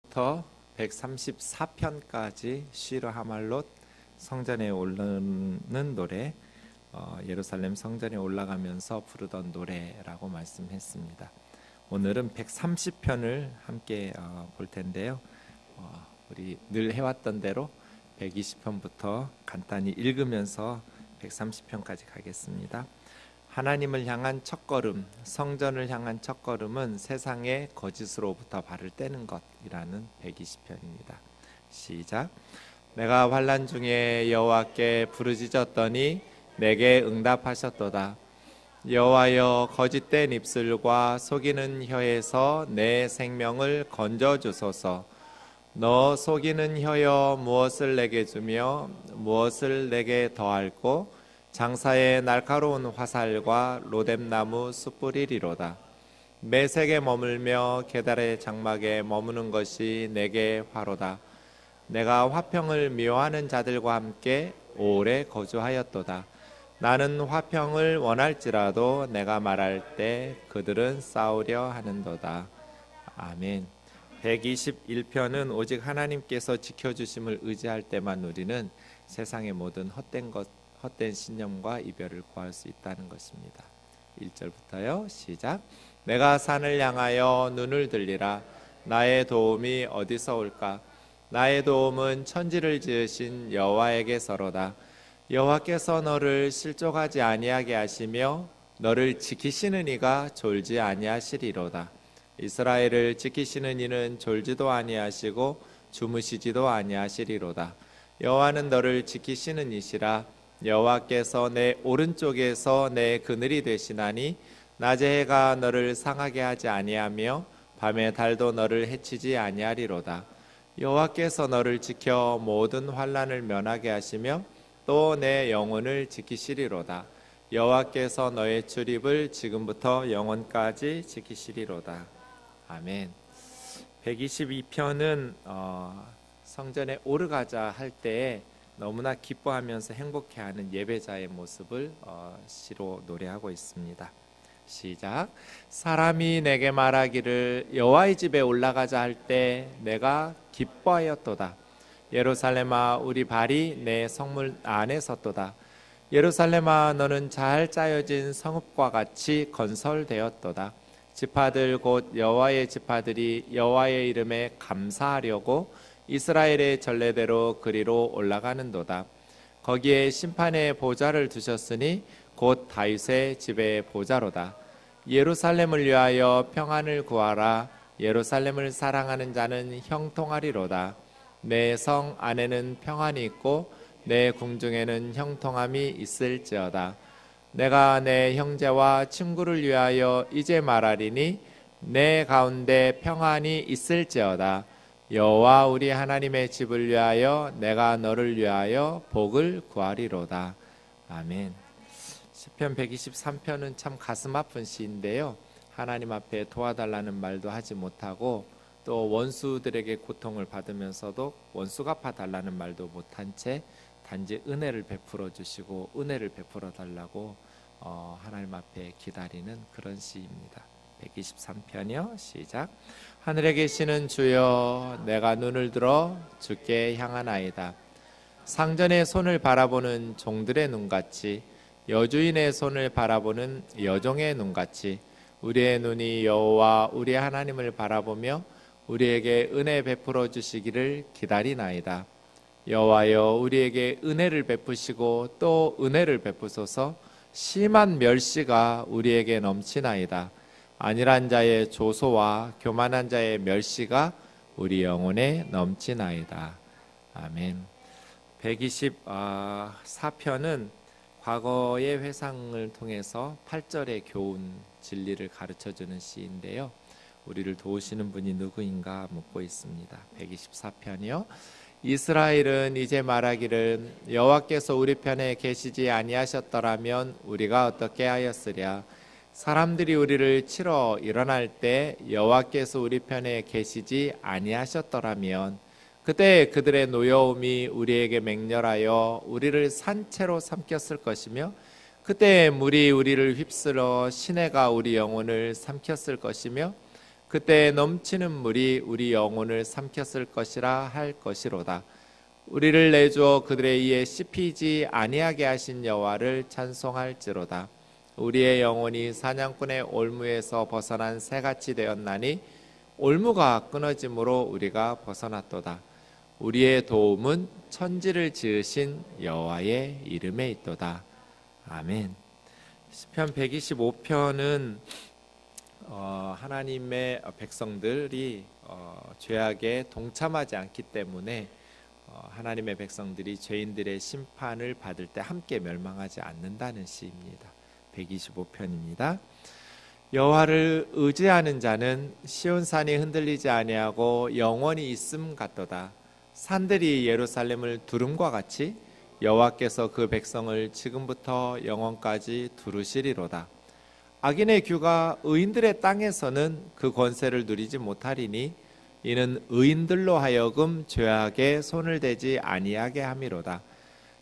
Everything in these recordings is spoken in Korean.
101편부터 134편까지 시르 하말롯 성전에 오르는 노래, 예루살렘 성전에 올라가면서 부르던 노래라고 말씀했습니다. 오늘은 130편을 함께 볼 텐데요. 우리 늘 해왔던 대로 120편부터 간단히 읽으면서 130편까지 가겠습니다. 하나님을 향한 첫걸음, 성전을 향한 첫걸음은 세상의 거짓으로부터 발을 떼는 것이라는 120편입니다. 시작. 내가 환난 중에 여호와께 부르짖었더니 내게 응답하셨도다. 여호와여, 거짓된 입술과 속이는 혀에서 내 생명을 건져주소서. 너 속이는 혀여, 무엇을 내게 주며 무엇을 내게 더할꼬? 장사에 날카로운 화살과 로뎀나무 숯불이리로다. 매색에 머물며 계달의 장막에 머무는 것이 내게 화로다. 내가 화평을 미워하는 자들과 함께 오래 거주하였도다. 나는 화평을 원할지라도 내가 말할 때 그들은 싸우려 하는도다. 아멘. 121편은 오직 하나님께서 지켜주심을 의지할 때만 우리는 세상의 모든 헛된 신념과 이별을 구할 수 있다는 것입니다. 1절부터요. 시작. 내가 산을 향하여 눈을 들리라. 나의 도움이 어디서 올까? 나의 도움은 천지를 지으신 여호와에게서로다. 여호와께서 너를 실족하지 아니하게 하시며 너를 지키시는 이가 졸지 아니하시리로다. 이스라엘을 지키시는 이는 졸지도 아니하시고 주무시지도 아니하시리로다. 여호와는 너를 지키시는 이시라. 여호와께서 내 오른쪽에서 내 그늘이 되시나니 낮의 해가 너를 상하게 하지 아니하며 밤의 달도 너를 해치지 아니하리로다. 여호와께서 너를 지켜 모든 환난을 면하게 하시며 또 내 영혼을 지키시리로다. 여호와께서 너의 출입을 지금부터 영원까지 지키시리로다. 아멘. 122편은 성전에 오르가자 할 때에 너무나 기뻐하면서 행복해하는 예배자의 모습을 시로 노래하고 있습니다. 시작. 사람이 내게 말하기를 여호와의 집에 올라가자 할 때 내가 기뻐하였도다. 예루살렘아, 우리 발이 내 성문 안에 섰도다. 예루살렘아, 너는 잘 짜여진 성읍과 같이 건설되었도다. 지파들 곧 여호와의 지파들이 여호와의 이름에 감사하려고 이스라엘의 전례대로 그리로 올라가는도다. 거기에 심판의 보좌를 두셨으니 곧 다윗의 집의 보좌로다. 예루살렘을 위하여 평안을 구하라. 예루살렘을 사랑하는 자는 형통하리로다. 내 성 안에는 평안이 있고 내 궁중에는 형통함이 있을지어다. 내가 내 형제와 친구를 위하여 이제 말하리니 내 가운데 평안이 있을지어다. 여호와 우리 하나님의 집을 위하여 내가 너를 위하여 복을 구하리로다. 아멘. 시편 123편은 참 가슴 아픈 시인데요. 하나님 앞에 도와달라는 말도 하지 못하고 또 원수들에게 고통을 받으면서도 원수 갚아달라는 말도 못한 채 단지 은혜를 베풀어 주시고 은혜를 베풀어 달라고 하나님 앞에 기다리는 그런 시입니다. 123편이요. 시작. 하늘에 계시는 주여, 내가 눈을 들어 주께 향하나이다. 상전의 손을 바라보는 종들의 눈같이, 여주인의 손을 바라보는 여종의 눈같이 우리의 눈이 여호와 우리 하나님을 바라보며 우리에게 은혜 베풀어 주시기를 기다리나이다. 여호와여, 우리에게 은혜를 베푸시고 또 은혜를 베푸소서. 심한 멸시가 우리에게 넘치나이다. 안일한 자의 조소와 교만한 자의 멸시가 우리 영혼에 넘치나이다. 아멘. 124편은 과거의 회상을 통해서 8절의 교훈 진리를 가르쳐주는 시인데요. 우리를 도우시는 분이 누구인가 묻고 있습니다. 124편이요. 이스라엘은 이제 말하기를 여호와께서 우리 편에 계시지 아니하셨더라면 우리가 어떻게 하였으랴. 사람들이 우리를 치러 일어날 때 여호와께서 우리 편에 계시지 아니하셨더라면 그때 그들의 노여움이 우리에게 맹렬하여 우리를 산채로 삼켰을 것이며 그때 물이 우리를 휩쓸어 시내가 우리 영혼을 삼켰을 것이며 그때 넘치는 물이 우리 영혼을 삼켰을 것이라 할 것이로다. 우리를 내주어 그들의 이에 씹히지 아니하게 하신 여호와를 찬송할지로다. 우리의 영혼이 사냥꾼의 올무에서 벗어난 새같이 되었나니 올무가 끊어짐으로 우리가 벗어났도다. 우리의 도움은 천지를 지으신 여호와의 이름에 있도다. 아멘. 시편 125편은 하나님의 백성들이 죄악에 동참하지 않기 때문에 하나님의 백성들이 죄인들의 심판을 받을 때 함께 멸망하지 않는다는 시입니다. 125편입니다. 여호와를 의지하는 자는 시온산이 흔들리지 아니하고 영원히 있음 같도다. 산들이 예루살렘을 두름과 같이 여호와께서 그 백성을 지금부터 영원까지 두르시리로다. 악인의 규가 의인들의 땅에서는 그 권세를 누리지 못하리니 이는 의인들로 하여금 죄악에 손을 대지 아니하게 함이로다.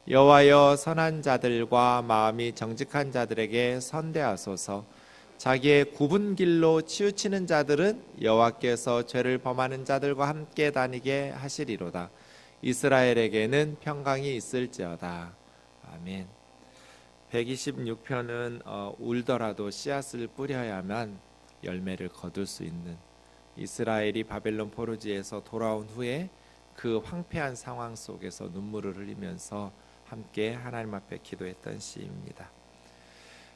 여호와여, 선한 자들과 마음이 정직한 자들에게 선대하소서. 자기의 굽은 길로 치우치는 자들은 여호와께서 죄를 범하는 자들과 함께 다니게 하시리로다. 이스라엘에게는 평강이 있을지어다. 아멘. 126편은 울더라도 씨앗을 뿌려야만 열매를 거둘 수 있는, 이스라엘이 바벨론 포로지에서 돌아온 후에 그 황폐한 상황 속에서 눈물을 흘리면서 함께 하나님 앞에 기도했던 시입니다.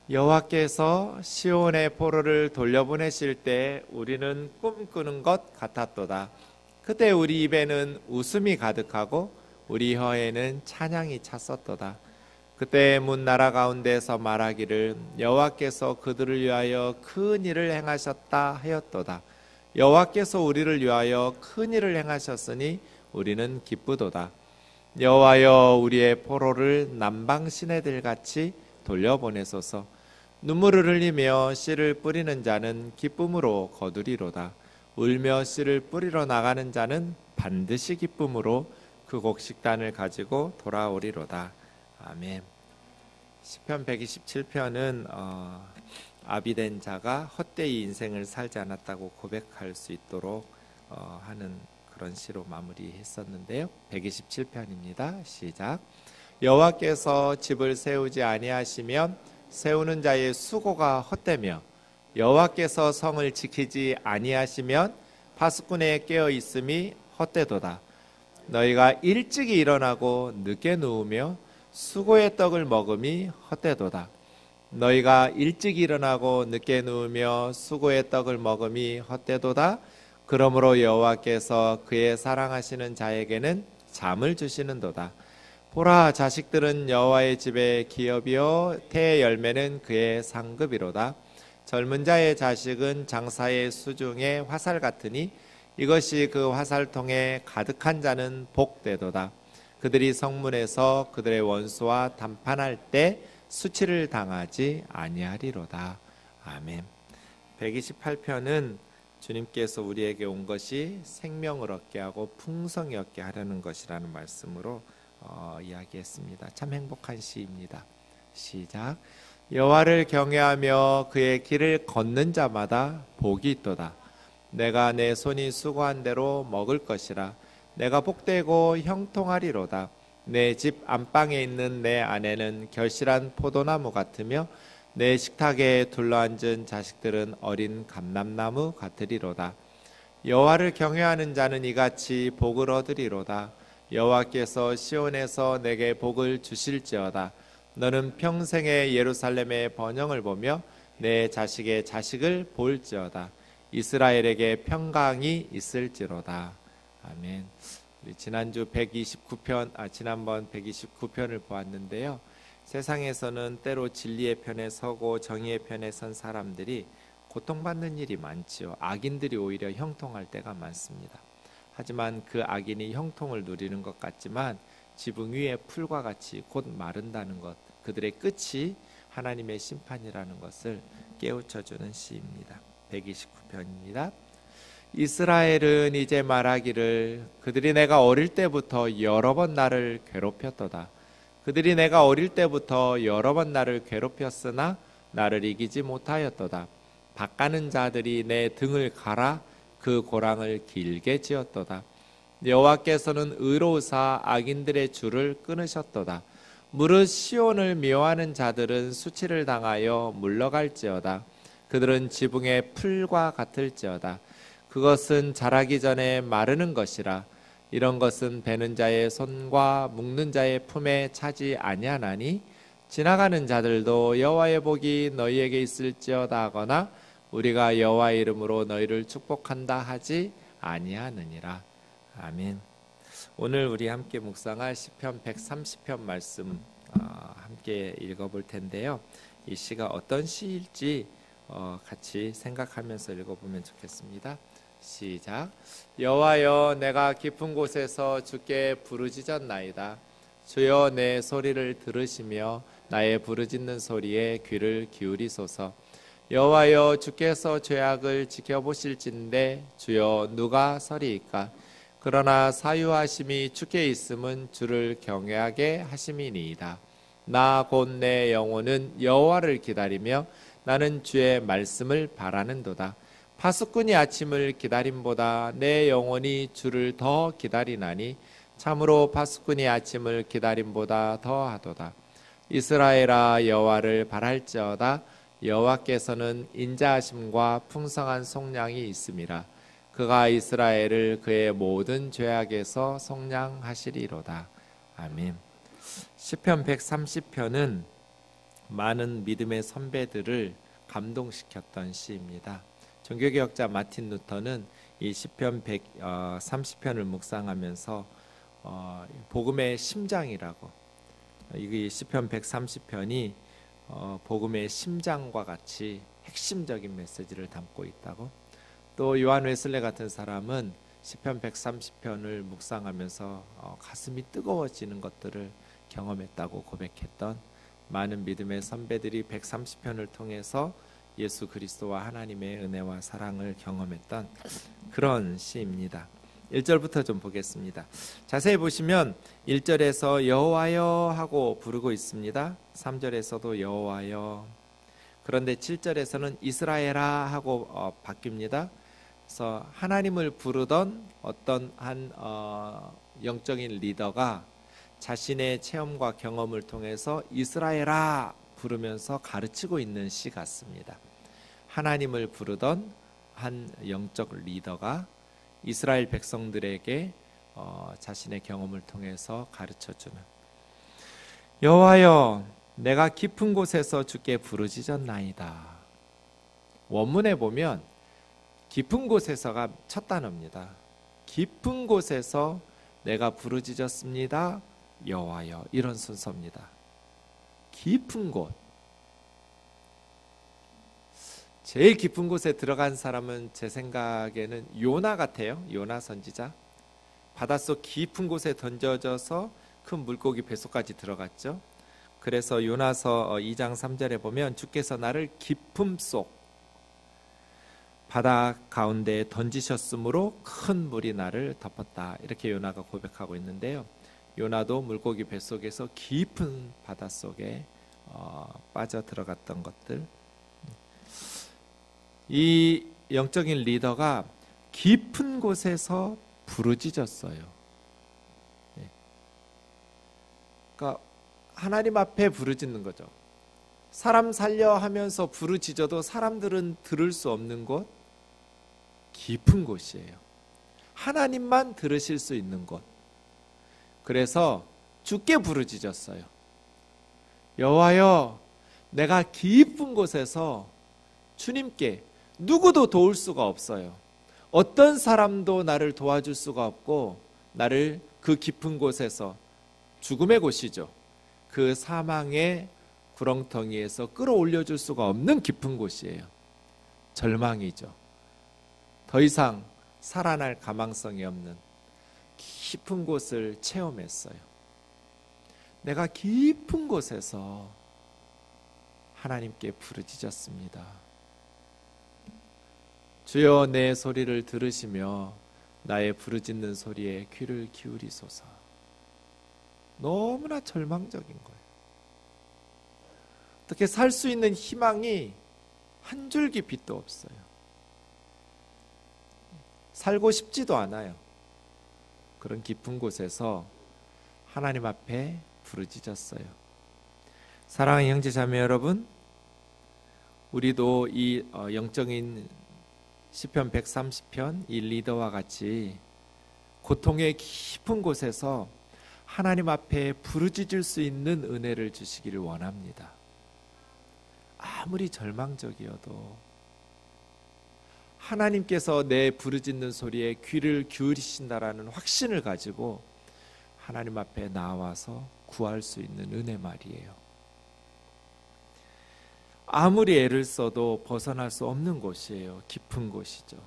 여호와께서 시온의 포로를 돌려보내실 때 우리는 꿈꾸는 것 같았도다. 그때 우리 입에는 웃음이 가득하고 우리 혀에는 찬양이 찼었도다. 그때 문 나라 가운데서 말하기를 여호와께서 그들을 위하여 큰 일을 행하셨다 하였도다. 여호와께서 우리를 위하여 큰 일을 행하셨으니 우리는 기쁘도다. 여호와여, 우리의 포로를 남방 시내들 같이 돌려보내소서. 눈물을 흘리며 씨를 뿌리는 자는 기쁨으로 거두리로다. 울며 씨를 뿌리러 나가는 자는 반드시 기쁨으로 그 곡식단을 가지고 돌아오리로다. 아멘. 시편 127편은 아비된 자가 헛되이 인생을 살지 않았다고 고백할 수 있도록 하는 그런 시로 마무리했었는데요. 127편입니다. 시작. 여호와께서 집을 세우지 아니하시면 세우는 자의 수고가 헛되며 여호와께서 성을 지키지 아니하시면 파수꾼의 깨어 있음이 헛되도다. 너희가 일찍이 일어나고 늦게 누우며 수고의 떡을 먹음이 헛되도다. 너희가 일찍 일어나고 늦게 누우며 수고의 떡을 먹음이 헛되도다. 그러므로 여호와께서 그의 사랑하시는 자에게는 잠을 주시는도다. 보라, 자식들은 여호와의 집의 기업이요 태의 열매는 그의 상급이로다. 젊은 자의 자식은 장사의 수중의 화살 같으니 이것이 그 화살통에 가득한 자는 복되도다. 그들이 성문에서 그들의 원수와 담판할 때 수치를 당하지 아니하리로다. 아멘. 128편은 주님께서 우리에게 온 것이 생명을 얻게 하고 풍성히 얻게 하려는 것이라는 말씀으로 이야기했습니다. 참 행복한 시입니다. 시작. 여호와를 경외하며 그의 길을 걷는 자마다 복이 있도다. 내가 내 손이 수고한 대로 먹을 것이라. 내가 복되고 형통하리로다. 내 집 안방에 있는 내 아내는 결실한 포도나무 같으며 내 식탁에 둘러앉은 자식들은 어린 감람나무 같으리로다. 여호와를 경외하는 자는 이같이 복을 얻으리로다. 여호와께서 시온에서 내게 복을 주실지어다. 너는 평생에 예루살렘의 번영을 보며 내 자식의 자식을 볼지어다. 이스라엘에게 평강이 있을지로다. 아멘. 우리 지난번 129편을 보았는데요. 세상에서는 때로 진리의 편에 서고 정의의 편에 선 사람들이 고통받는 일이 많지요. 악인들이 오히려 형통할 때가 많습니다. 하지만 그 악인이 형통을 누리는 것 같지만 지붕 위의 풀과 같이 곧 마른다는 것, 그들의 끝이 하나님의 심판이라는 것을 깨우쳐주는 시입니다. 129편입니다. 이스라엘은 이제 말하기를 그들이 내가 어릴 때부터 여러 번 나를 괴롭혔도다. 그들이 내가 어릴 때부터 여러 번 나를 괴롭혔으나 나를 이기지 못하였도다. 바까는 자들이 내 등을 갈아 그 고랑을 길게 지었도다. 여호와께서는 의로우사 악인들의 줄을 끊으셨도다. 무릇 시온을 미워하는 자들은 수치를 당하여 물러갈지어다. 그들은 지붕의 풀과 같을지어다. 그것은 자라기 전에 마르는 것이라. 이런 것은 베는 자의 손과 묶는 자의 품에 차지 아니하나니 지나가는 자들도 여호와의 복이 너희에게 있을지어다 하거나 우리가 여호와의 이름으로 너희를 축복한다 하지 아니하느니라. 아멘. 오늘 우리 함께 묵상할 시편 130편 말씀 함께 읽어볼 텐데요. 이 시가 어떤 시일지 같이 생각하면서 읽어보면 좋겠습니다. 시작. 여호와여, 내가 깊은 곳에서 주께 부르짖었나이다. 주여, 내 소리를 들으시며 나의 부르짖는 소리에 귀를 기울이소서. 여호와여, 주께서 죄악을 지켜보실진데 주여, 누가 서리이까? 그러나 사유하심이 주께 있음은 주를 경외하게 하심이니이다. 나 곧 내 영혼은 여호와를 기다리며 나는 주의 말씀을 바라는도다. 파수꾼이 아침을 기다림보다 내 영혼이 주를 더 기다리나니 참으로 파수꾼이 아침을 기다림보다 더하도다. 이스라엘아, 여호와를 바랄지어다. 여호와께서는 인자하심과 풍성한 속량이 있음이라. 그가 이스라엘을 그의 모든 죄악에서 속량하시리로다. 아멘. 시편 130편은 많은 믿음의 선배들을 감동시켰던 시입니다. 종교개혁자 마틴 루터는 이 시편 130편을 묵상하면서 복음의 심장이라고, 이 시편 130편이 복음의 심장과 같이 핵심적인 메시지를 담고 있다고. 또 요한 웨슬레 같은 사람은 시편 130편을 묵상하면서 가슴이 뜨거워지는 것들을 경험했다고 고백했던 많은 믿음의 선배들이 130편을 통해서 예수 그리스도와 하나님의 은혜와 사랑을 경험했던 그런 시입니다. 1절부터 좀 보겠습니다. 자세히 보시면 1절에서 여호와여 하고 부르고 있습니다. 3절에서도 여호와여. 그런데 7절에서는 이스라엘아 하고 바뀝니다. 그래서 하나님을 부르던 어떤 한 영적인 리더가 자신의 체험과 경험을 통해서 이스라엘아 부르면서 가르치고 있는 시 같습니다. 하나님을 부르던 한 영적 리더가 이스라엘 백성들에게 자신의 경험을 통해서 가르쳐주는, 여호와여, 내가 깊은 곳에서 주께 부르짖었나이다. 원문에 보면 깊은 곳에서가 첫 단어입니다. 깊은 곳에서 내가 부르짖었습니다. 여호와여, 이런 순서입니다. 깊은 곳. 제일 깊은 곳에 들어간 사람은 제 생각에는 요나 같아요. 요나 선지자. 바닷속 깊은 곳에 던져져서 큰 물고기 뱃속까지 들어갔죠. 그래서 요나서 2장 3절에 보면 주께서 나를 깊음 속 바다 가운데에 던지셨으므로 큰 물이 나를 덮었다. 이렇게 요나가 고백하고 있는데요. 요나도 물고기 뱃속에서 깊은 바닷속에 빠져 들어갔던 것들. 이 영적인 리더가 깊은 곳에서 부르짖었어요. 그러니까 하나님 앞에 부르짖는 거죠. 사람 살려 하면서 부르짖어도 사람들은 들을 수 없는 곳, 깊은 곳이에요. 하나님만 들으실 수 있는 곳. 그래서 주께 부르짖었어요. 여호와여, 내가 깊은 곳에서 주님께, 누구도 도울 수가 없어요. 어떤 사람도 나를 도와줄 수가 없고, 나를 그 깊은 곳에서, 죽음의 곳이죠, 그 사망의 구렁텅이에서 끌어올려줄 수가 없는 깊은 곳이에요. 절망이죠. 더 이상 살아날 가망성이 없는 깊은 곳을 체험했어요. 내가 깊은 곳에서 하나님께 부르짖었습니다. 주여, 내 소리를 들으시며 나의 부르짖는 소리에 귀를 기울이소서. 너무나 절망적인 거예요. 어떻게 살 수 있는 희망이 한 줄기 빛도 없어요. 살고 싶지도 않아요. 그런 깊은 곳에서 하나님 앞에 부르짖었어요. 사랑하는 형제 자매 여러분, 우리도 이 영적인 시편 130편 이 리더와 같이 고통의 깊은 곳에서 하나님 앞에 부르짖을 수 있는 은혜를 주시기를 원합니다. 아무리 절망적이어도 하나님께서 내 부르짖는 소리에 귀를 기울이신다라는 확신을 가지고 하나님 앞에 나와서 구할 수 있는 은혜 말이에요. 아무리 애를 써도 벗어날 수 없는 곳이에요. 깊은 곳이죠.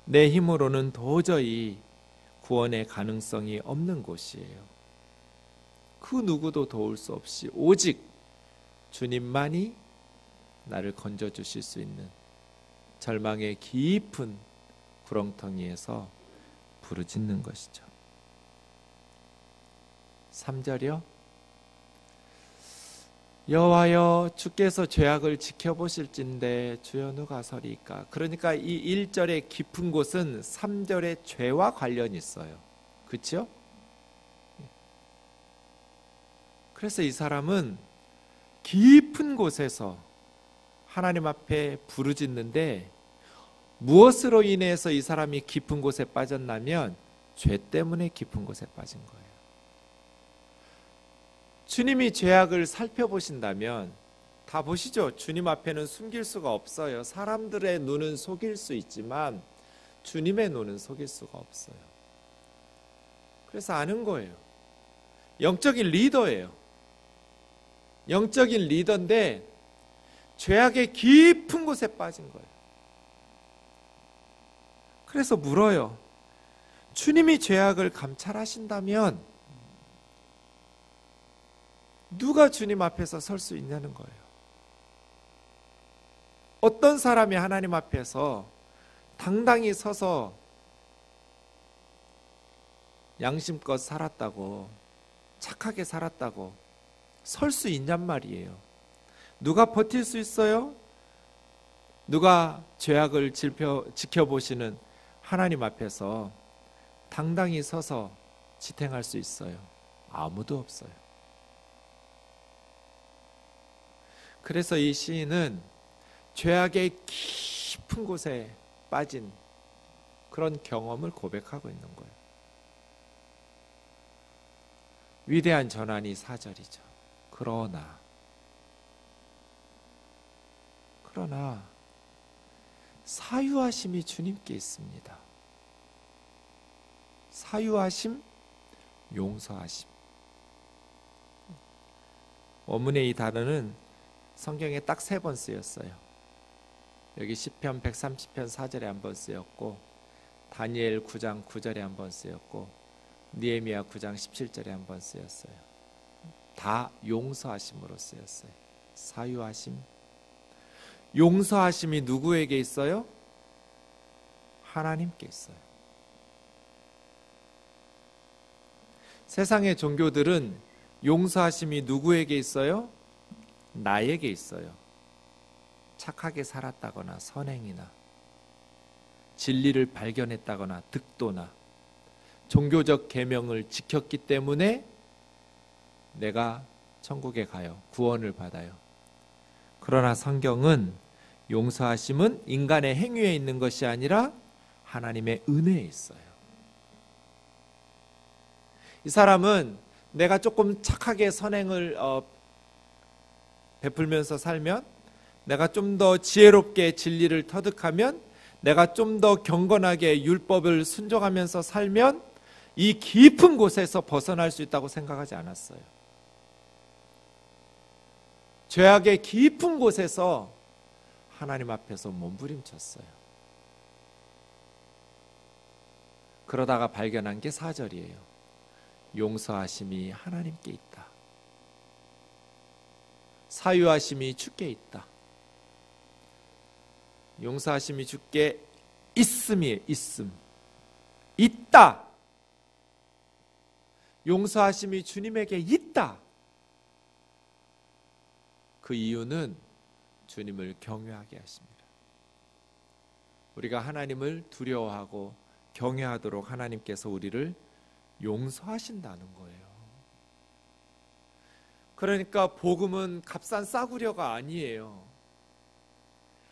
내 힘으로는 도저히 구원의 가능성이 없는 곳이에요. 그 누구도 도울 수 없이 오직 주님만이 나를 건져주실 수 있는 절망의 깊은 구렁텅이에서 부르짖는 것이죠. 3절이요. 여호와여 주께서 죄악을 지켜보실진데 주여 누가 서리이까. 그러니까 이 1절의 깊은 곳은 3절의 죄와 관련이 있어요. 그렇죠? 그래서 이 사람은 깊은 곳에서 하나님 앞에 부르짖는데 무엇으로 인해서 이 사람이 깊은 곳에 빠졌냐면 죄 때문에 깊은 곳에 빠진 거예요. 주님이 죄악을 살펴보신다면 다 보시죠. 주님 앞에는 숨길 수가 없어요. 사람들의 눈은 속일 수 있지만 주님의 눈은 속일 수가 없어요. 그래서 아는 거예요. 영적인 리더예요. 영적인 리더인데 죄악의 깊은 곳에 빠진 거예요. 그래서 물어요. 주님이 죄악을 감찰하신다면 누가 주님 앞에서 설 수 있냐는 거예요. 어떤 사람이 하나님 앞에서 당당히 서서 양심껏 살았다고, 착하게 살았다고 설 수 있냔 말이에요. 누가 버틸 수 있어요? 누가 죄악을 지켜보시는 하나님 앞에서 당당히 서서 지탱할 수 있어요? 아무도 없어요. 그래서 이 시인은 죄악의 깊은 곳에 빠진 그런 경험을 고백하고 있는 거예요. 위대한 전환이 4절이죠. 그러나 사유하심이 주님께 있습니다. 사유하심, 용서하심. 원문의 이 단어는 성경에 딱 3번 쓰였어요. 여기 시편 130편 4절에 한 번 쓰였고, 다니엘 9장 9절에 한 번 쓰였고, 느헤미야 9장 17절에 한 번 쓰였어요. 다 용서하심으로 쓰였어요. 사유하심. 용서하심이 누구에게 있어요? 하나님께 있어요. 세상의 종교들은 용서하심이 누구에게 있어요? 나에게 있어요. 착하게 살았다거나 선행이나 진리를 발견했다거나 득도나 종교적 계명을 지켰기 때문에 내가 천국에 가요. 구원을 받아요. 그러나 성경은 용서하심은 인간의 행위에 있는 것이 아니라 하나님의 은혜에 있어요. 이 사람은 내가 조금 착하게 선행을 베풀면서 살면, 내가 좀 더 지혜롭게 진리를 터득하면, 내가 좀 더 경건하게 율법을 순종하면서 살면 이 깊은 곳에서 벗어날 수 있다고 생각하지 않았어요. 죄악의 깊은 곳에서 하나님 앞에서 몸부림쳤어요. 그러다가 발견한 게 4절이에요. 용서하심이 하나님께 있다. 사유하심이 주께 있다. 용서하심이 주께 있음이에요. 있음. 있다. 용서하심이 주님에게 있다. 그 이유는 주님을 경외하게 하십니다. 우리가 하나님을 두려워하고 경외하도록 하나님께서 우리를 용서하신다는 거예요. 그러니까 복음은 값싼 싸구려가 아니에요.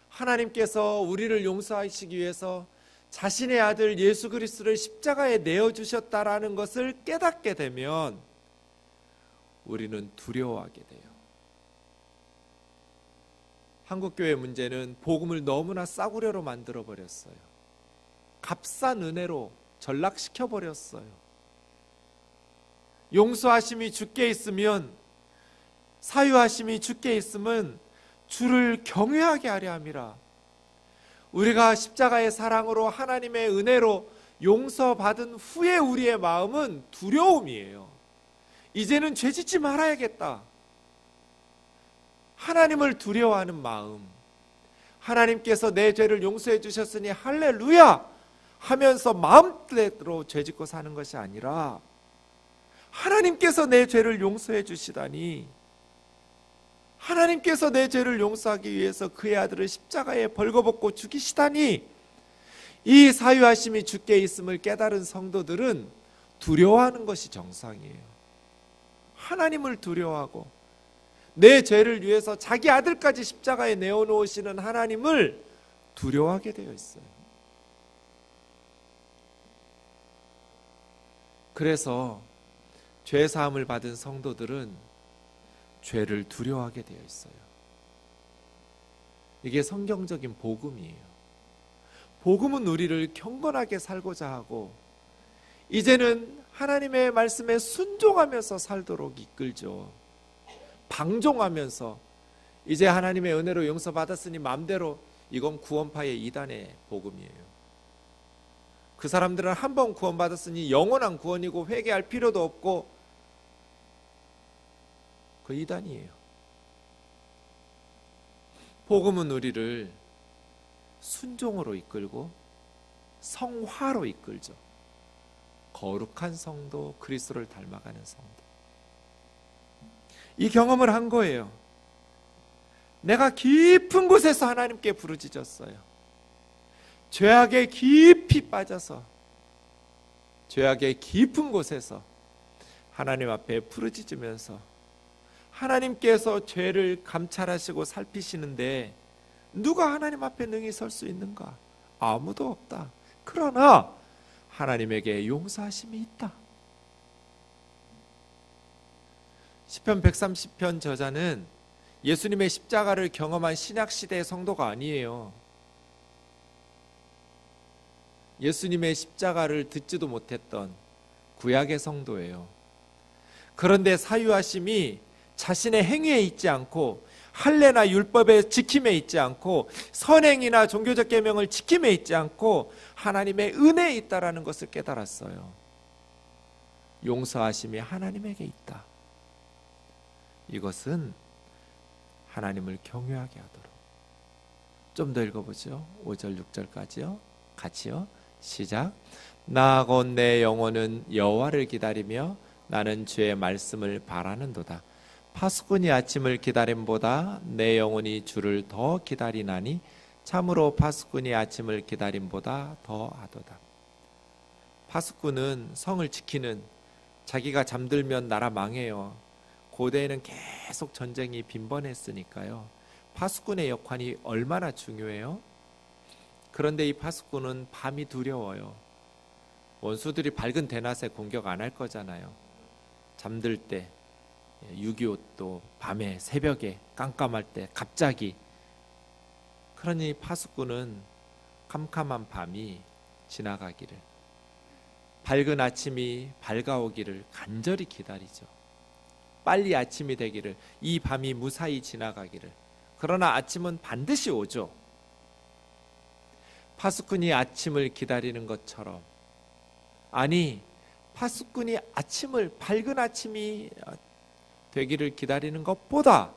하나님께서 우리를 용서하시기 위해서 자신의 아들 예수 그리스도를 십자가에 내어주셨다라는 것을 깨닫게 되면 우리는 두려워하게 돼요. 한국교회 문제는 복음을 너무나 싸구려로 만들어버렸어요. 값싼 은혜로 전락시켜버렸어요. 용서하심이 주께 있으면, 사유하심이 주께 있으면 주를 경외하게 하려 함이라. 우리가 십자가의 사랑으로 하나님의 은혜로 용서받은 후에 우리의 마음은 두려움이에요. 이제는 죄짓지 말아야겠다. 하나님을 두려워하는 마음, 하나님께서 내 죄를 용서해 주셨으니 할렐루야 하면서 마음대로 죄짓고 사는 것이 아니라 하나님께서 내 죄를 용서해 주시다니, 하나님께서 내 죄를 용서하기 위해서 그의 아들을 십자가에 벌거벗고 죽이시다니, 이 사유하심이 주께 있음을 깨달은 성도들은 두려워하는 것이 정상이에요. 하나님을 두려워하고 내 죄를 위해서 자기 아들까지 십자가에 내어놓으시는 하나님을 두려워하게 되어 있어요. 그래서 죄 사함을 받은 성도들은 죄를 두려워하게 되어 있어요. 이게 성경적인 복음이에요. 복음은 우리를 경건하게 살고자 하고 이제는 하나님의 말씀에 순종하면서 살도록 이끌죠. 방종하면서 이제 하나님의 은혜로 용서받았으니 마음대로, 이건 구원파의 이단의 복음이에요. 그 사람들은 한 번 구원받았으니 영원한 구원이고 회개할 필요도 없고, 그 이단이에요. 복음은 우리를 순종으로 이끌고 성화로 이끌죠. 거룩한 성도, 그리스도를 닮아가는 성도. 이 경험을 한 거예요. 내가 깊은 곳에서 하나님께 부르짖었어요. 죄악에 깊이 빠져서, 죄악의 깊은 곳에서 하나님 앞에 부르짖으면서 하나님께서 죄를 감찰하시고 살피시는데 누가 하나님 앞에 능히 설 수 있는가? 아무도 없다. 그러나 하나님에게 용서하심이 있다. 시편 130편 저자는 예수님의 십자가를 경험한 신약시대의 성도가 아니에요. 예수님의 십자가를 듣지도 못했던 구약의 성도예요. 그런데 사유하심이 자신의 행위에 있지 않고 할례나 율법의 지킴에 있지 않고 선행이나 종교적 계명을 지킴에 있지 않고 하나님의 은혜에 있다라는 것을 깨달았어요. 용서하심이 하나님에게 있다. 이것은 하나님을 경외하게 하도록. 좀 더 읽어보죠. 5절 6절까지요. 같이요. 시작. 나 곧 내 영혼은 여호와를 기다리며 나는 주의 말씀을 바라는도다. 파수꾼이 아침을 기다림보다 내 영혼이 주를 더 기다리나니 참으로 파수꾼이 아침을 기다림보다 더하도다. 파수꾼은 성을 지키는, 자기가 잠들면 나라 망해요. 고대에는 계속 전쟁이 빈번했으니까요. 파수꾼의 역할이 얼마나 중요해요? 그런데 이 파수꾼은 밤이 두려워요. 원수들이 밝은 대낮에 공격 안 할 거잖아요. 잠들 때, 6.25도 밤에 새벽에 깜깜할 때 갑자기. 그러니 파수꾼은 캄캄한 밤이 지나가기를, 밝은 아침이 밝아오기를 간절히 기다리죠. 빨리 아침이 되기를, 이 밤이 무사히 지나가기를. 그러나 아침은 반드시 오죠. 파수꾼이 아침을 기다리는 것처럼, 아니 파수꾼이 아침을, 밝은 아침이 되기를 기다리는 것보다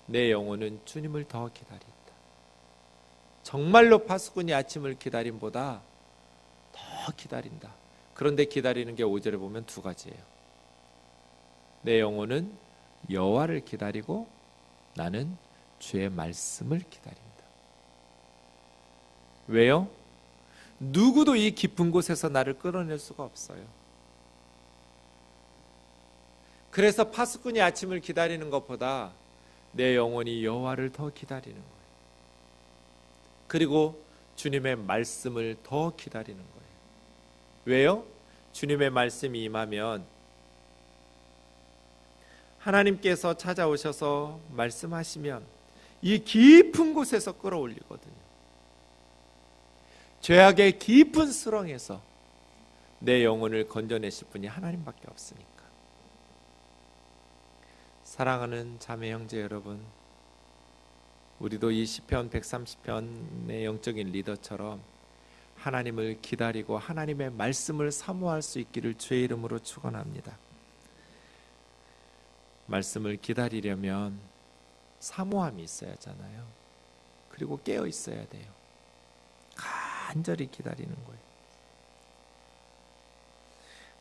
내 영혼은 주님을 더 기다린다. 정말로 파수꾼이 아침을 기다림보다 더 기다린다. 그런데 기다리는 게 5절에 보면 두 가지예요. 내 영혼은 여호와를 기다리고 나는 주의 말씀을 기다린다. 왜요? 누구도 이 깊은 곳에서 나를 끌어낼 수가 없어요. 그래서 파수꾼이 아침을 기다리는 것보다 내 영혼이 여호와를 더 기다리는 거예요. 그리고 주님의 말씀을 더 기다리는 거예요. 왜요? 주님의 말씀이 임하면 하나님께서 찾아오셔서 말씀하시면 이 깊은 곳에서 끌어올리거든요. 죄악의 깊은 수렁에서 내 영혼을 건져내실 분이 하나님밖에 없으니까. 사랑하는 자매 형제 여러분, 우리도 이 시편 130편의 영적인 리더처럼 하나님을 기다리고 하나님의 말씀을 사모할 수 있기를 주의 이름으로 축원합니다. 말씀을 기다리려면 사모함이 있어야 하잖아요. 그리고 깨어 있어야 돼요. 간절히 기다리는 거예요.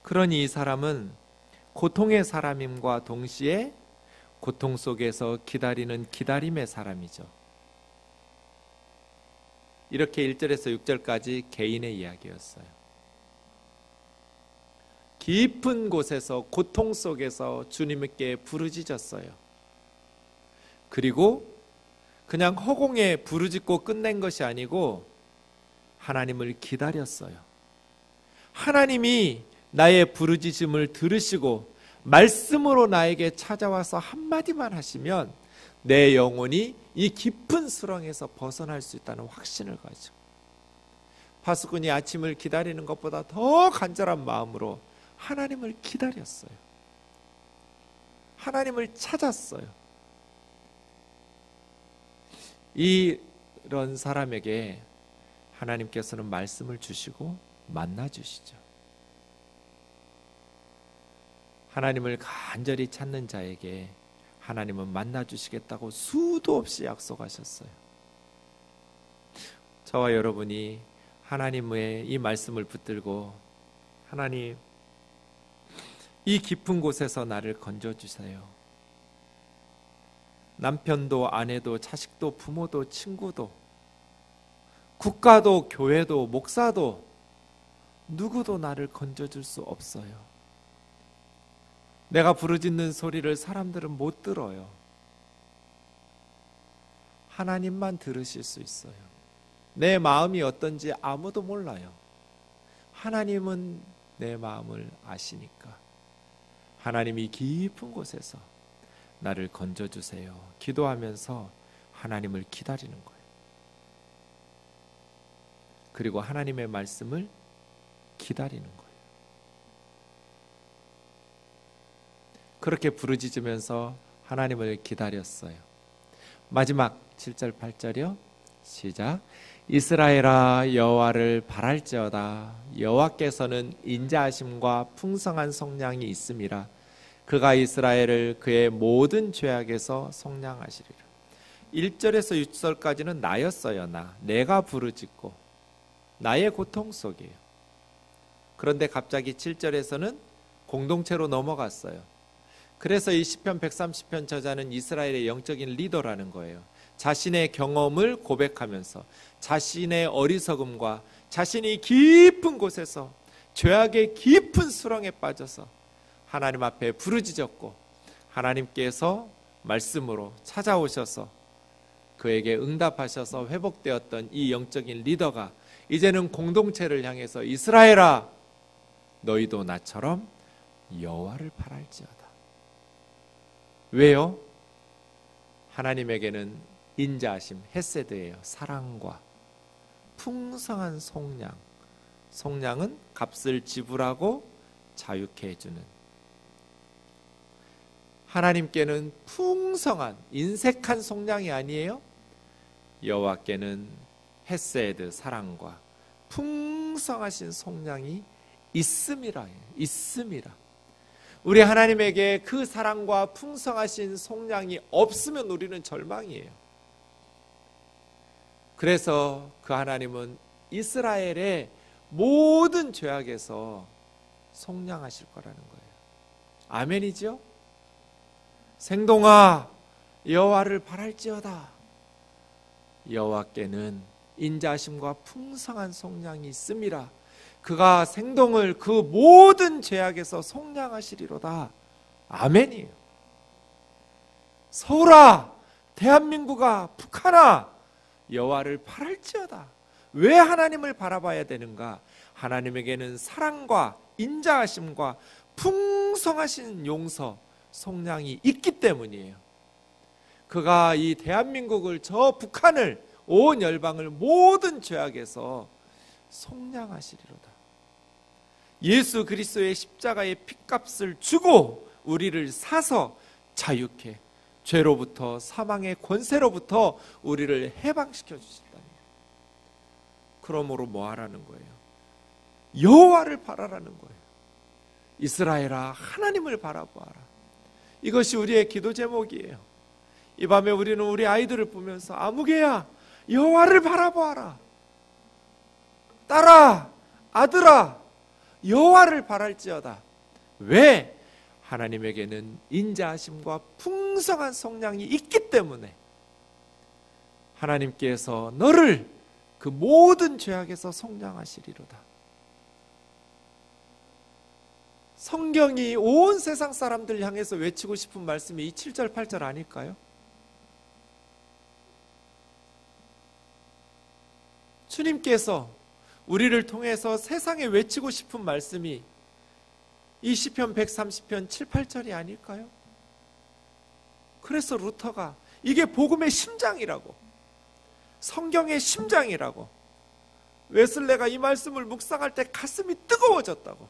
그러니 이 사람은 고통의 사람임과 동시에 고통 속에서 기다리는 기다림의 사람이죠. 이렇게 1절에서 6절까지 개인의 이야기였어요. 깊은 곳에서 고통 속에서 주님께 부르짖었어요. 그리고 그냥 허공에 부르짖고 끝낸 것이 아니고 하나님을 기다렸어요. 하나님이 나의 부르짖음을 들으시고 말씀으로 나에게 찾아와서 한마디만 하시면 내 영혼이 이 깊은 수렁에서 벗어날 수 있다는 확신을 가지고 파수꾼이 아침을 기다리는 것보다 더 간절한 마음으로 하나님을 기다렸어요. 하나님을 찾았어요. 이런 사람에게 하나님께서는 말씀을 주시고 만나 주시죠. 하나님을 간절히 찾는 자에게 하나님은 만나 주시겠다고 수도 없이 약속하셨어요. 저와 여러분이 하나님의 이 말씀을 붙들고 하나님, 이 깊은 곳에서 나를 건져주세요. 남편도 아내도 자식도 부모도 친구도 국가도 교회도 목사도 누구도 나를 건져줄 수 없어요. 내가 부르짖는 소리를 사람들은 못 들어요. 하나님만 들으실 수 있어요. 내 마음이 어떤지 아무도 몰라요. 하나님은 내 마음을 아시니까 하나님이 깊은 곳에서 나를 건져주세요. 기도하면서 하나님을 기다리는 거예요. 그리고 하나님의 말씀을 기다리는 거예요. 그렇게 부르짖으면서 하나님을 기다렸어요. 마지막 7절 8절이요. 시작. 이스라엘아 여호와를 바랄지어다. 여호와께서는 인자하심과 풍성한 속량이 있음이라. 그가 이스라엘을 그의 모든 죄악에서 속량하시리라. 1절에서 6절까지는 나였어요. 내가 부르짖고 나의 고통 속이에요. 그런데 갑자기 7절에서는 공동체로 넘어갔어요. 그래서 이 시편 130편 저자는 이스라엘의 영적인 리더라는 거예요. 자신의 경험을 고백하면서 자신의 어리석음과 자신이 깊은 곳에서 죄악의 깊은 수렁에 빠져서 하나님 앞에 부르짖었고 하나님께서 말씀으로 찾아오셔서 그에게 응답하셔서 회복되었던 이 영적인 리더가 이제는 공동체를 향해서 이스라엘아 너희도 나처럼 여호와를 바랄지어다. 왜요? 하나님에게는 인자하심, 헤세드예요. 사랑과 풍성한 속량. 속량은 값을 지불하고 자유케 해주는. 하나님께는 풍성한 인색한 속량이 아니에요. 여호와께는 헤세드, 사랑과 풍성하신 속량이 있음이라. 있음이라. 우리 하나님에게 그 사랑과 풍성하신 속량이 없으면 우리는 절망이에요. 그래서 그 하나님은 이스라엘의 모든 죄악에서 속량하실 거라는 거예요. 아멘이죠? 생동아 여호와를 바랄지어다. 여호와께는 인자하심과 풍성한 속량이 있음이라. 그가 생동을 그 모든 죄악에서 속량하시리로다. 아멘이에요. 서울아, 대한민국아, 북한아, 여호와를 바랄지어다. 왜 하나님을 바라봐야 되는가? 하나님에게는 사랑과 인자하심과 풍성하신 용서, 속량이 있기 때문이에요. 그가 이 대한민국을, 저 북한을, 온 열방을 모든 죄악에서 속량하시리로다. 예수 그리스도의 십자가의 핏값을 주고 우리를 사서 자유케, 죄로부터, 사망의 권세로부터 우리를 해방시켜 주신다. 그러므로 뭐 하라는 거예요? 여호와를 바라라는 거예요. 이스라엘아, 하나님을 바라보아라. 이것이 우리의 기도 제목이에요. 이 밤에 우리는 우리 아이들을 보면서 아무개야, 여호와를 바라보아라. 딸아, 아들아, 여호와를 바랄지어다. 왜? 하나님에게는 인자하심과 풍성한 속량이 있기 때문에 하나님께서 너를 그 모든 죄악에서 속량하시리로다. 성경이 온 세상 사람들 향해서 외치고 싶은 말씀이 이 7절 8절 아닐까요? 주님께서 우리를 통해서 세상에 외치고 싶은 말씀이 이 시편 130편 7, 8절이 아닐까요? 그래서 루터가 이게 복음의 심장이라고, 성경의 심장이라고, 웨슬레가 이 말씀을 묵상할 때 가슴이 뜨거워졌다고.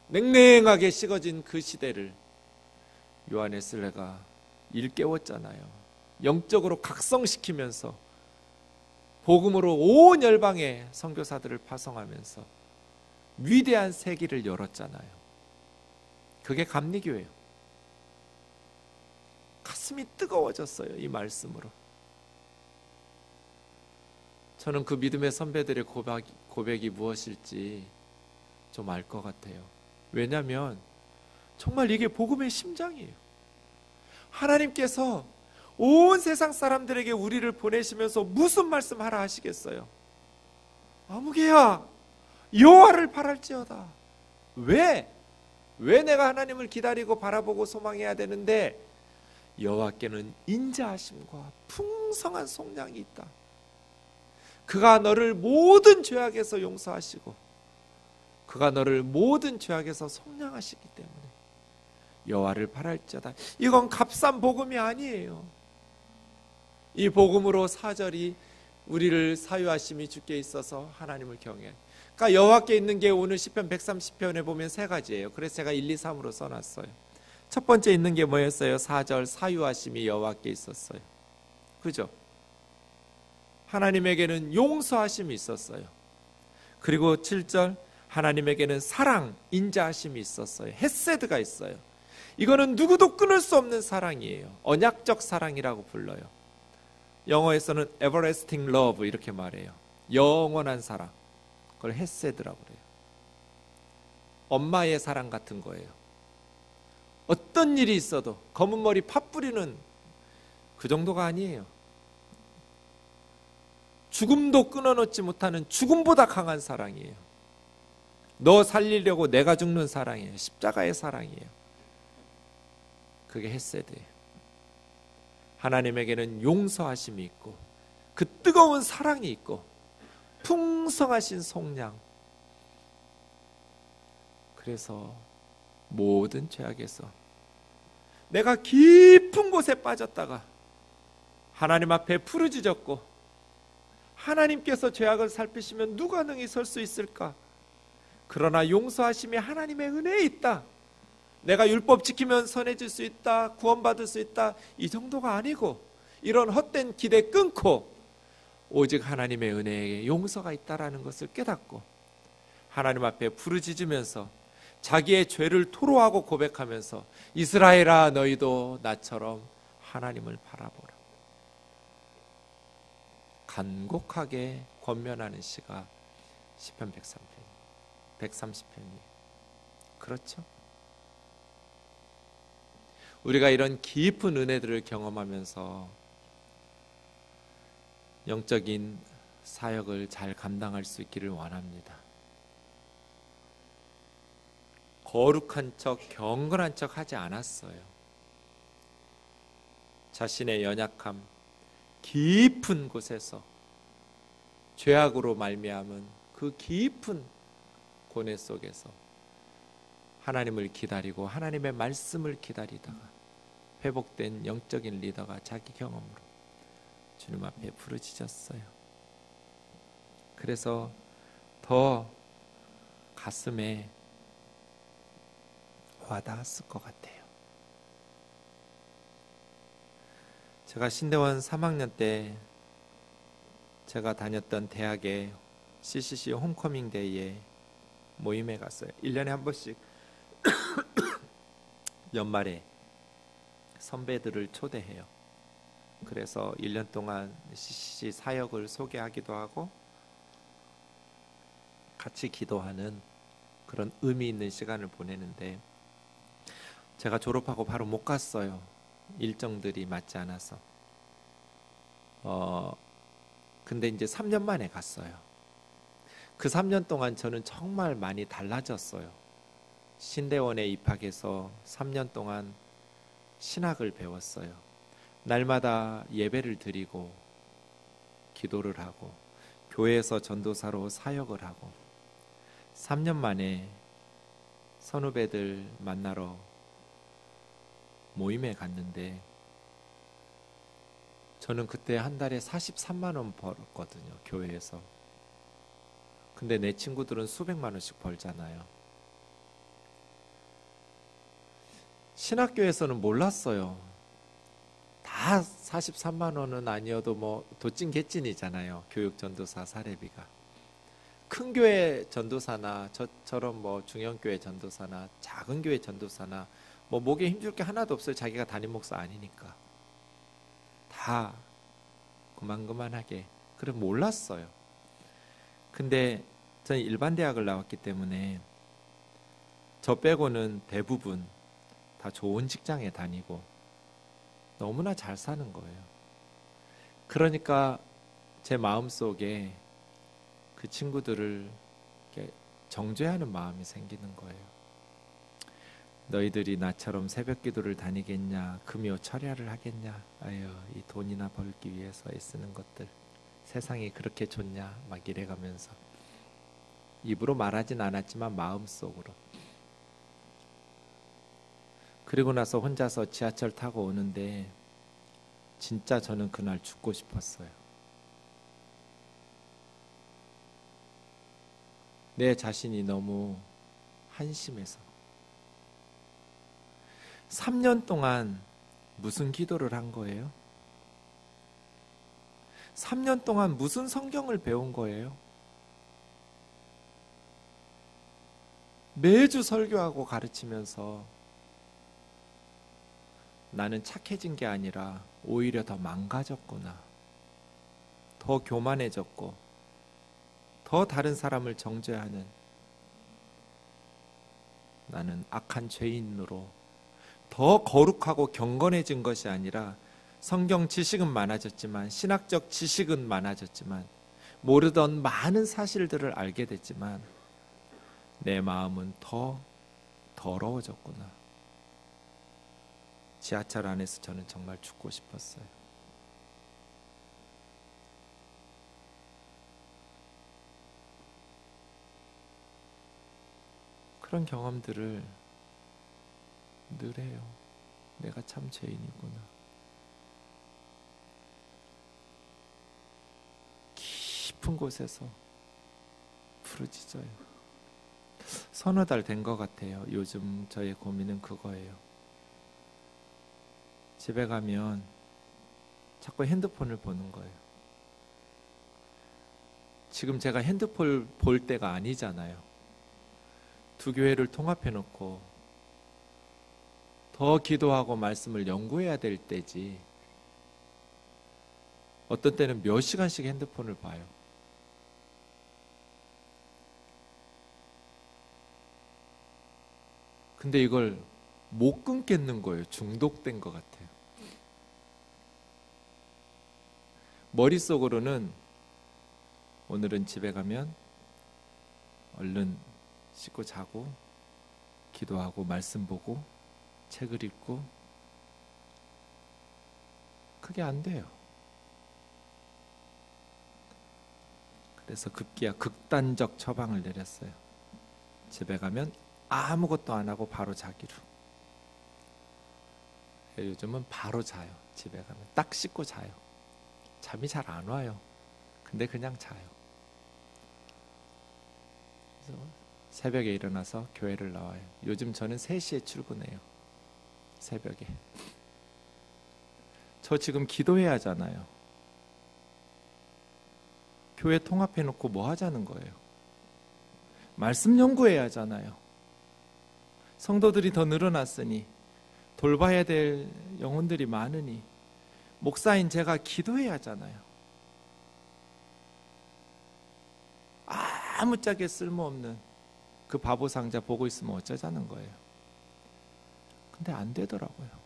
냉랭하게 식어진 그 시대를 요한 웨슬레가 일깨웠잖아요. 영적으로 각성시키면서 복음으로 온 열방의 선교사들을 파송하면서 위대한 세기를 열었잖아요. 그게 감리교예요. 가슴이 뜨거워졌어요, 이 말씀으로. 저는 그 믿음의 선배들의 고백이 무엇일지 좀 알 것 같아요. 왜냐하면 정말 이게 복음의 심장이에요. 하나님께서 온 세상 사람들에게 우리를 보내시면서 무슨 말씀하라 하시겠어요? 아무개야, 여호와를 바랄지어다. 왜 내가 하나님을 기다리고 바라보고 소망해야 되는데? 여호와께는 인자하심과 풍성한 속량이 있다. 그가 너를 모든 죄악에서 용서하시고 그가 너를 모든 죄악에서 속량하시기 때문에 여호와를 바랄지어다. 이건 값싼 복음이 아니에요. 이 복음으로 4절이 우리를 사유하심이 주께 있어서 하나님을 경외하니, 그러니까 여호와께 있는 게 오늘 시편 130편에 보면 세 가지예요. 그래서 제가 1, 2, 3으로 써놨어요. 첫 번째 있는 게 뭐였어요? 4절 사유하심이 여호와께 있었어요. 그죠? 하나님에게는 용서하심이 있었어요. 그리고 7절 하나님에게는 사랑, 인자하심이 있었어요. 헤세드가 있어요. 이거는 누구도 끊을 수 없는 사랑이에요. 언약적 사랑이라고 불러요. 영어에서는 everlasting love 이렇게 말해요. 영원한 사랑. 그걸 헤세드라고 그래요. 엄마의 사랑 같은 거예요. 어떤 일이 있어도 검은 머리 팥 뿌리는 그 정도가 아니에요. 죽음도 끊어놓지 못하는 죽음보다 강한 사랑이에요. 너 살리려고 내가 죽는 사랑이에요. 십자가의 사랑이에요. 그게 헤세드예요. 하나님에게는 용서하심이 있고 그 뜨거운 사랑이 있고 풍성하신 속량. 그래서 모든 죄악에서 내가 깊은 곳에 빠졌다가 하나님 앞에 부르짖었고 하나님께서 죄악을 살피시면 누가 능히 설 수 있을까? 그러나 용서하심이 하나님의 은혜에 있다. 내가 율법 지키면 선해질 수 있다, 구원받을 수 있다, 이 정도가 아니고 이런 헛된 기대 끊고 오직 하나님의 은혜에 용서가 있다라는 것을 깨닫고 하나님 앞에 부르짖으면서 자기의 죄를 토로하고 고백하면서 이스라엘아 너희도 나처럼 하나님을 바라보라. 간곡하게 권면하는 시가 시편 130편이에요. 그렇죠? 우리가 이런 깊은 은혜들을 경험하면서 영적인 사역을 잘 감당할 수 있기를 원합니다. 거룩한 척, 경건한 척 하지 않았어요. 자신의 연약함, 깊은 곳에서 죄악으로 말미암은 그 깊은 고뇌 속에서 하나님을 기다리고 하나님의 말씀을 기다리다가 회복된 영적인 리더가 자기 경험으로 주님 앞에 부르짖었어요. 그래서 더 가슴에 와닿았을 것 같아요. 제가 신대원 3학년 때 제가 다녔던 대학의 CCC 홈커밍 데이에 모임에 갔어요. 1년에 한 번씩 연말에 선배들을 초대해요. 그래서 1년 동안 CCC 사역을 소개하기도 하고 같이 기도하는 그런 의미 있는 시간을 보내는데, 제가 졸업하고 바로 못 갔어요. 일정들이 맞지 않아서. 근데 이제 3년 만에 갔어요. 그 3년 동안 저는 정말 많이 달라졌어요. 신대원에 입학해서 3년 동안 신학을 배웠어요. 날마다 예배를 드리고 기도를 하고 교회에서 전도사로 사역을 하고 3년 만에 선후배들 만나러 모임에 갔는데, 저는 그때 한 달에 43만 원 벌었거든요, 교회에서. 근데 내 친구들은 수백만 원씩 벌잖아요. 신학교에서는 몰랐어요. 다 43만 원은 아니어도 뭐 도찐개찐이잖아요, 교육전도사 사례비가. 큰 교회 전도사나 저처럼 뭐 중형교회 전도사나 작은 교회 전도사나 뭐 목에 힘줄 게 하나도 없어요. 자기가 담임 목사 아니니까. 다 그만하게. 그래 몰랐어요. 근데 저는 일반 대학을 나왔기 때문에 저 빼고는 대부분 다 좋은 직장에 다니고 너무나 잘 사는 거예요. 그러니까 제 마음속에 그 친구들을 이렇게 정죄하는 마음이 생기는 거예요. 너희들이 나처럼 새벽 기도를 다니겠냐, 금요 철야를 하겠냐, 아유 이 돈이나 벌기 위해서 애쓰는 것들, 세상이 그렇게 좋냐, 막 이래가면서 입으로 말하진 않았지만 마음속으로. 그리고 나서 혼자서 지하철 타고 오는데 진짜 저는 그날 죽고 싶었어요. 내 자신이 너무 한심해서. 3년 동안 무슨 기도를 한 거예요? 3년 동안 무슨 성경을 배운 거예요? 매주 설교하고 가르치면서 나는 착해진 게 아니라 오히려 더 망가졌구나. 더 교만해졌고 더 다른 사람을 정죄하는, 나는 악한 죄인으로 더 거룩하고 경건해진 것이 아니라 성경 지식은 많아졌지만, 신학적 지식은 많아졌지만, 모르던 많은 사실들을 알게 됐지만 내 마음은 더 더러워졌구나. 지하철 안에서 저는 정말 죽고 싶었어요. 그런 경험들을 늘 해요. 내가 참 죄인이구나. 깊은 곳에서 부르짖어요. 서너 달 된 것 같아요. 요즘 저의 고민은 그거예요. 집에 가면 자꾸 핸드폰을 보는 거예요. 지금 제가 핸드폰 볼 때가 아니잖아요. 두 교회를 통합해 놓고 더 기도하고 말씀을 연구해야 될 때지, 어떤 때는 몇 시간씩 핸드폰을 봐요. 근데 이걸 못 끊겠는 거예요. 중독된 것 같아요. 머릿속으로는 오늘은 집에 가면 얼른 씻고 자고 기도하고 말씀 보고 책을 읽고, 그게 안 돼요. 그래서 급기야 극단적 처방을 내렸어요. 집에 가면 아무것도 안 하고 바로 자기로. 요즘은 바로 자요. 집에 가면 딱 씻고 자요. 잠이 잘 안 와요. 근데 그냥 자요. 그래서 새벽에 일어나서 교회를 나와요. 요즘 저는 3시에 출근해요. 새벽에. 저 지금 기도해야 하잖아요. 교회 통합해놓고 뭐 하자는 거예요? 말씀 연구해야 하잖아요. 성도들이 더 늘어났으니, 돌봐야 될 영혼들이 많으니, 목사인 제가 기도해야 하잖아요. 아무짝에 쓸모없는 그 바보 상자 보고 있으면 어쩌자는 거예요. 근데 안 되더라고요.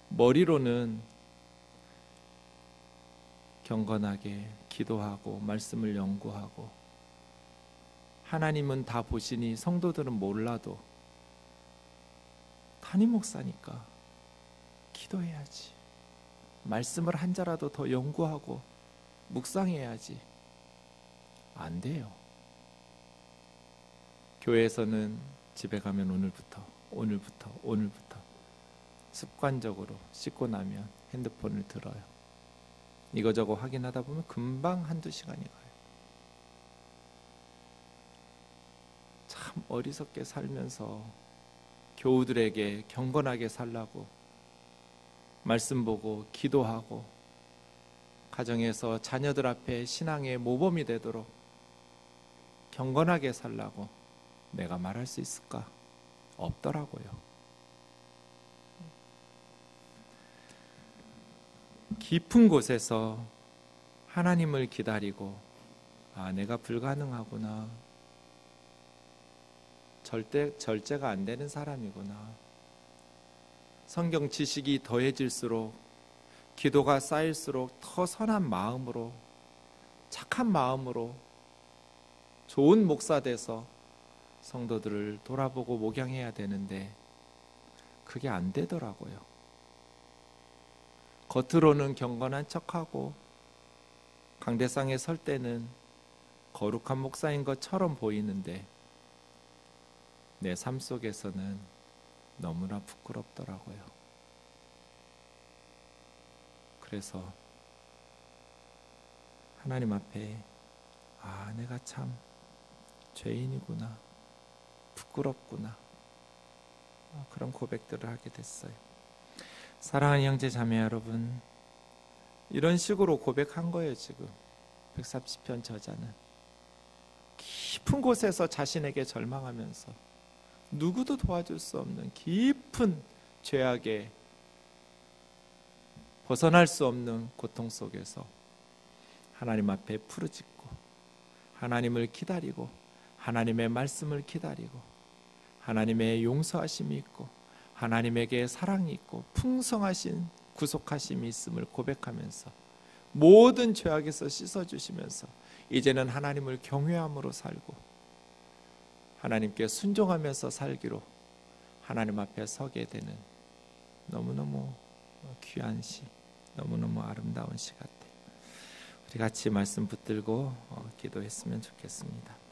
머리로는 경건하게 기도하고 말씀을 연구하고, 하나님은 다 보시니 성도들은 몰라도 담임 목사니까 기도해야지, 말씀을 한 자라도 더 연구하고 묵상해야지. 안 돼요. 교회에서는 집에 가면 오늘부터 습관적으로 씻고 나면 핸드폰을 들어요. 이거저거 확인하다 보면 금방 1-2시간이 가요. 참 어리석게 살면서 교우들에게 경건하게 살라고 말씀 보고 기도하고, 가정에서 자녀들 앞에 신앙의 모범이 되도록 경건하게 살라고 내가 말할 수 있을까? 없더라고요. 깊은 곳에서 하나님을 기다리고, 내가 불가능하구나, 절제가 안 되는 사람이구나, 성경 지식이 더해질수록, 기도가 쌓일수록 더 선한 마음으로, 착한 마음으로 좋은 목사 돼서 성도들을 돌아보고 목양해야 되는데 그게 안 되더라고요. 겉으로는 경건한 척하고 강대상에 설 때는 거룩한 목사인 것처럼 보이는데 내 삶 속에서는 너무나 부끄럽더라고요. 그래서 하나님 앞에 내가 참 죄인이구나, 부끄럽구나, 그런 고백들을 하게 됐어요. 사랑하는 형제 자매 여러분, 이런 식으로 고백한 거예요. 지금 130편 저자는 깊은 곳에서 자신에게 절망하면서 누구도 도와줄 수 없는 깊은 죄악에 벗어날 수 없는 고통 속에서 하나님 앞에 부르짖고, 하나님을 기다리고, 하나님의 말씀을 기다리고, 하나님의 용서하심이 있고, 하나님에게 사랑이 있고 풍성하신 구속하심이 있음을 고백하면서 모든 죄악에서 씻어주시면서 이제는 하나님을 경외함으로 살고 하나님께 순종하면서 살기로 하나님 앞에 서게 되는 너무너무 귀한 시, 너무너무 아름다운 시 같아요. 우리 같이 말씀 붙들고 기도했으면 좋겠습니다.